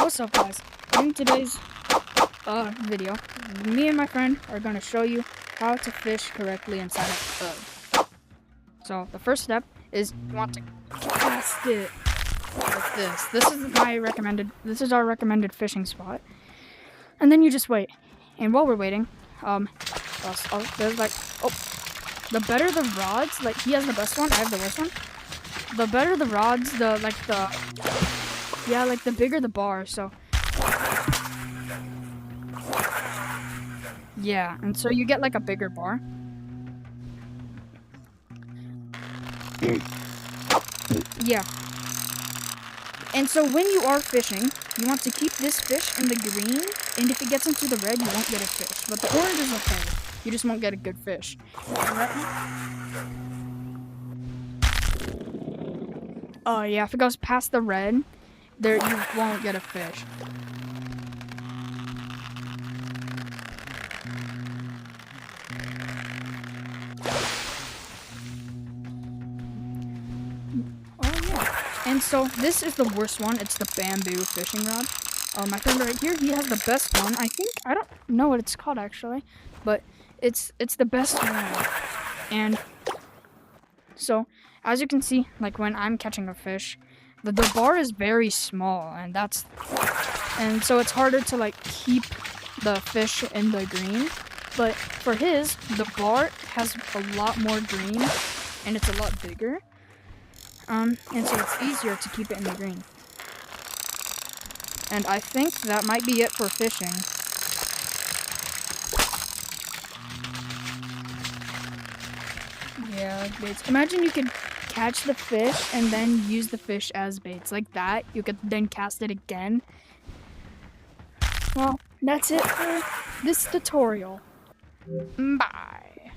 What's up, guys? In today's video, me and my friend are going to show you how to fish correctly inside of a boat. So the first step is you want to cast it like this. This is our recommended fishing spot. And then you just wait. And while we're waiting, there's like, the better the rods, like he has the best one, I have the worst one. The better the rods, the bigger the bar, so. Yeah, and so you get like a bigger bar. Yeah. And so when you are fishing, you want to keep this fish in the green, and if it gets into the red, you won't get a fish. But the orange is okay. You just won't get a good fish. Oh yeah, if it goes past the red, there you won't get a fish. Oh yeah. And so this is the worst one. It's the bamboo fishing rod. My friend right here, he has the best one. I don't know what it's called actually, but it's the best one. And so as you can see, like when I'm catching a fish, the bar is very small, and so it's harder to like keep the fish in the green. But for his, the bar has a lot more green, and it's a lot bigger. And so it's easier to keep it in the green. And I think that might be it for fishing. Yeah, like baits. Imagine you could catch the fish and then use the fish as baits. Like that, you could then cast it again. Well, that's it for this tutorial. Bye.